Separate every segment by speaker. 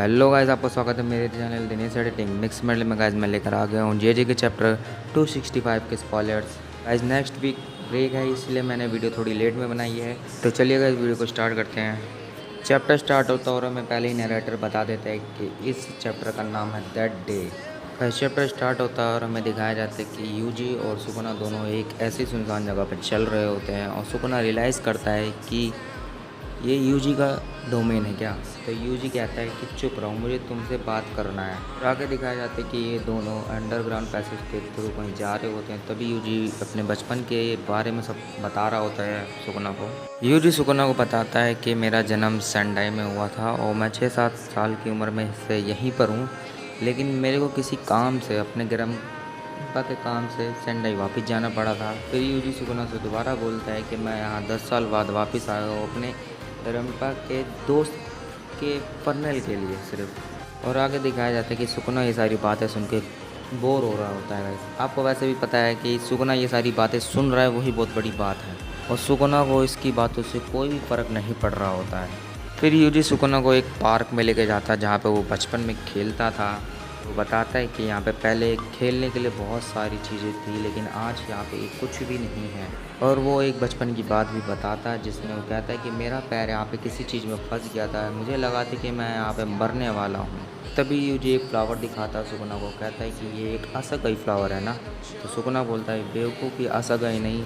Speaker 1: Hello guys, आपका स्वागत है मेरे channel Dinesh editing mix medal में। गाइस मैं लेकर आ गया हूँ जे के चैप्टर 265 के spoilers. Guys next week break है, इसलिए मैंने वीडियो थोड़ी लेट में बनाई है। तो चलिए गाइस वीडियो को स्टार्ट करते हैं। चैप्टर स्टार्ट होता और हमें पहले ही नरेटर बता देता है कि इस चैप्टर का नाम है that day. Guys chapter start होता है और हमें दिखाया जाता है कि यूजी और सुकुना दोनों एक ऐसी सुनसान जगह पर चल रहे होते हैं और सुकुना रियलाइज़ करता है कि ये यूजी का डोमेन है क्या। तो यूजी कहता है कि चुप रहो, मुझे तुमसे बात करना है। और आगे दिखाया जाता है कि ये दोनों अंडरग्राउंड पैसेज के थ्रू कहीं जा रहे होते हैं। तभी यूजी अपने बचपन के बारे में सब बता रहा होता है सुकुना को। यूजी सुकुना को बताता है कि मेरा जन्म सेंडाई में हुआ था और मैं 6-7 साल की उम्र में से यहीं पर हूँ, लेकिन मेरे को किसी काम से अपने ग्रैंडपा के काम से सेंडाई वापस जाना पड़ा था। फिर यूजी सुकुना से दोबारा बोलता है कि मैं यहाँ 10 साल बाद वापस आया हूँ अपने रंपा के दोस्त के फर्नल के लिए सिर्फ। और आगे दिखाया जाता है कि सुकुना ये सारी बातें सुन के बोर हो रहा होता है। आपको वैसे भी पता है कि सुकुना ये सारी बातें सुन रहा है, वही बहुत बड़ी बात है। और सुकुना को इसकी बातों से कोई भी फ़र्क नहीं पड़ रहा होता है। फिर यूजी सुकुना को एक पार्क में लेके जाता है जहाँ पे वो बचपन में खेलता था। वो बताता है कि यहाँ पे पहले खेलने के लिए बहुत सारी चीज़ें थी, लेकिन आज यहाँ पे कुछ भी नहीं है। और वो एक बचपन की बात भी बताता है जिसमें वो कहता है कि मेरा पैर यहाँ पे किसी चीज़ में फंस गया था, मुझे लगा था कि मैं यहाँ पे मरने वाला हूँ। तभी यूजी एक फ्लावर दिखाता है सुकुना को, कहता है कि ये एक असगई फ्लावर है ना। तो सुकुना बोलता है बेवकूफ़ी, असगई नहीं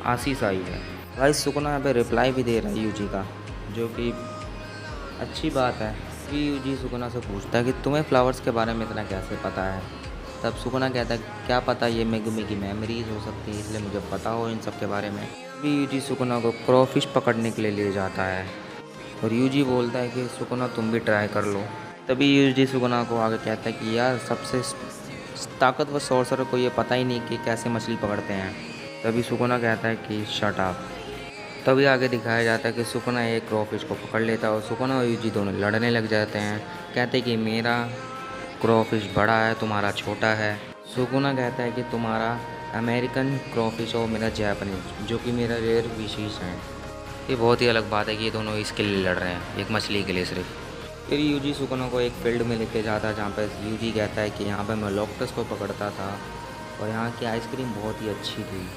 Speaker 1: आशीष आई है। भाई सुकुना यहाँ पे रिप्लाई भी दे रहा है यूजी का, जो कि अच्छी बात है। फिर यूजी सुकुना से पूछता है कि तुम्हें फ्लावर्स के बारे में इतना कैसे पता है। तब सुकुना कहता है क्या पता, ये मेगुमी की मेमोरीज हो सकती है, इसलिए मुझे पता हो इन सब के बारे में। फिर यूजी सुकुना को क्रॉफिश पकड़ने के लिए ले जाता है और यूजी बोलता है कि सुकुना तुम भी ट्राई कर लो। तभी यूजी सुकुना को आगे कहता है कि यार सबसे ताकतवर सॉर्सर को ये पता ही नहीं कि कैसे मछली पकड़ते हैं। तभी सुकुना कहता है कि शट अप। तभी आगे दिखाया जाता है कि सुकुना एक क्रॉफिश को पकड़ लेता है और सुकुना और यूजी दोनों लड़ने लग जाते हैं। कहते हैं कि मेरा क्रॉफिश बड़ा है, तुम्हारा छोटा है। सुकुना कहता है कि तुम्हारा अमेरिकन क्रॉफिश और मेरा जैपनीज, जो कि मेरा रेयर विशेष है। ये बहुत ही अलग बात है कि ये दोनों इसके लिए लड़ रहे हैं, एक मछली के लिए सिर्फ। फिर यूजी सुकुना को एक फील्ड में लेके जाता है जहाँ पर यूजी कहता है कि यहाँ पर मैं लॉक्टस को पकड़ता था और यहाँ की आइसक्रीम बहुत ही अच्छी थी।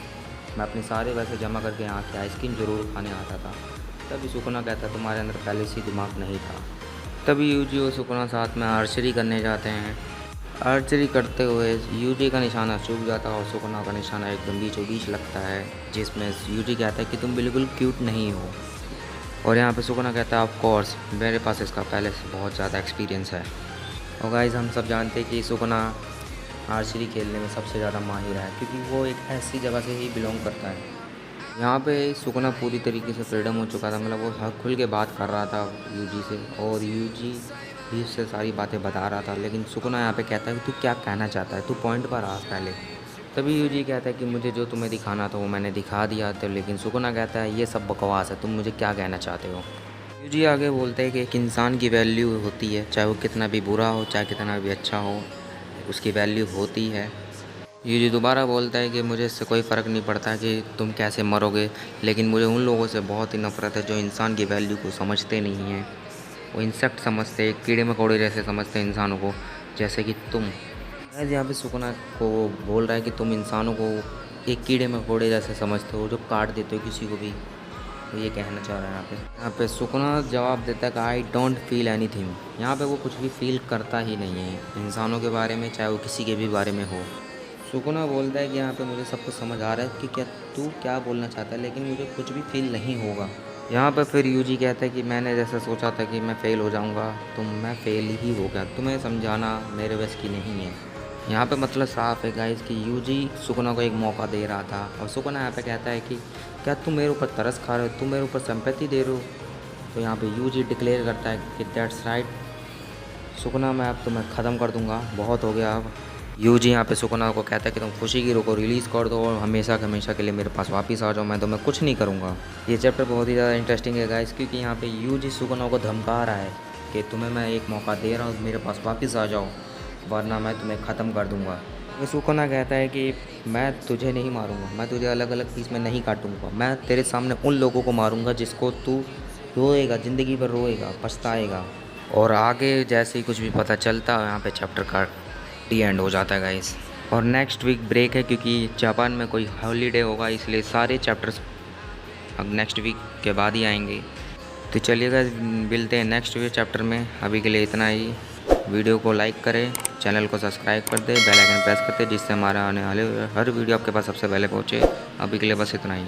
Speaker 1: मैं अपने सारे पैसे जमा करके यहाँ की आइसक्रीम ज़रूर खाने आता था। तभी सुकुना कहता है तुम्हारे अंदर पहले से दिमाग नहीं था। तभी यूजी और सुकुना साथ में आर्चरी करने जाते हैं। आर्चरी करते हुए यूजी का निशाना चूक जाता है और सुकुना का निशाना एकदम बीचों बीच लगता है, जिसमें यूजी कहता है कि तुम बिल्कुल क्यूट नहीं हो। और यहाँ पे सुकुना कहता है ऑफ कोर्स मेरे पास इसका पहले से बहुत ज़्यादा एक्सपीरियंस है। और गाइस हम सब जानते हैं कि सुकुना आर्चरी खेलने में सबसे ज़्यादा माहिर है, क्योंकि वो एक ऐसी जगह से ही बिलोंग करता है। यहाँ पे सुकुना पूरी तरीके से फ्रीडम हो चुका था, मतलब वो हर खुल के बात कर रहा था यूजी से और यूजी भी उससे सारी बातें बता रहा था। लेकिन सुकुना यहाँ पे कहता है कि तू क्या कहना चाहता है, तू पॉइंट पर आ पहले। तभी यूजी कहता है कि मुझे जो तुम्हें दिखाना था वो मैंने दिखा दिया। तो लेकिन सुकुना कहता है ये सब बकवास है, तुम मुझे क्या कहना चाहते हो। यूजी आगे बोलते हैं कि एक इंसान की वैल्यू होती है, चाहे वो कितना भी बुरा हो चाहे कितना भी अच्छा हो, उसकी वैल्यू होती है। यूजी दोबारा बोलता है कि मुझे इससे कोई फ़र्क नहीं पड़ता कि तुम कैसे मरोगे, लेकिन मुझे उन लोगों से बहुत ही नफ़रत है जो इंसान की वैल्यू को समझते नहीं हैं। वो इंसेक्ट समझते हैं, कीड़े मकोड़े जैसे समझते हैं इंसानों को, जैसे कि तुम। यहाँ पे सुकुना को बोल रहा है कि तुम इंसानों को एक कीड़े मकोड़े जैसे समझते हो जो काट देते हो किसी को भी। तो ये कहना चाह रहा है यहाँ पे सुकुना जवाब देता है कि आई डोंट फील एनीथिंग। यहाँ पे वो कुछ भी फील करता ही नहीं है इंसानों के बारे में, चाहे वो किसी के भी बारे में हो। सुकुना बोलता है कि यहाँ पे मुझे सब कुछ समझ आ रहा है कि क्या तू क्या बोलना चाहता है, लेकिन मुझे कुछ भी फील नहीं होगा। यहाँ पर फिर यूजी कहता है कि मैंने जैसा सोचा था कि मैं फ़ेल हो जाऊँगा, तो मैं फ़ेल ही हो गया। तुम्हें समझाना मेरे बस की नहीं है। यहाँ पे मतलब साफ़ है गाइस कि यूजी सुकुना को एक मौका दे रहा था और सुकुना यहाँ पे कहता है कि क्या तुम मेरे ऊपर तरस खा रहे हो, तुम मेरे ऊपर सिंपैथी दे रहे हो। तो यहाँ पे यूजी डिक्लेयर करता है कि दैट्स राइट सुकुना, मैं अब तुम्हें ख़त्म कर दूँगा, बहुत हो गया अब। यूजी यहाँ पे सुकुना को कहता है कि तुम खुशी की रोको रिलीज़ कर दो और हमेशा के हमेशा के लिए मेरे पास वापस आ जाओ, मैं तुम्हें कुछ नहीं करूँगा। ये चैप्टर बहुत ही ज़्यादा इंटरेस्टिंग है गाइस, क्योंकि यहाँ पे यूजी सुकुना को धमका रहा है कि तुम्हें मैं एक मौका दे रहा हूँ, मेरे पास वापस आ जाओ वरना मैं तुम्हें ख़त्म कर दूँगा। तो सुकुना कहता है कि मैं तुझे नहीं मारूँगा, मैं तुझे अलग अलग पीस में नहीं काटूँगा, मैं तेरे सामने उन लोगों को मारूँगा जिसको तू रोएगा, ज़िंदगी भर रोएगा, पछताएगा। और आगे जैसे ही कुछ भी पता चलता है यहाँ पे चैप्टर का डी एंड हो जाता है गाइस। और नेक्स्ट वीक ब्रेक है क्योंकि जापान में कोई हॉलीडे होगा, इसलिए सारे चैप्टर्स अब नेक्स्ट वीक के बाद ही आएंगे। तो चलिए गाइस, मिलते हैं नेक्स्ट वीक चैप्टर में। अभी के लिए इतना ही। वीडियो को लाइक करें, चैनल को सब्सक्राइब कर दें, बेल आइकन प्रेस कर दें, जिससे हमारा आने वाले हर वीडियो आपके पास सबसे पहले पहुँचे। अभी के लिए बस इतना ही।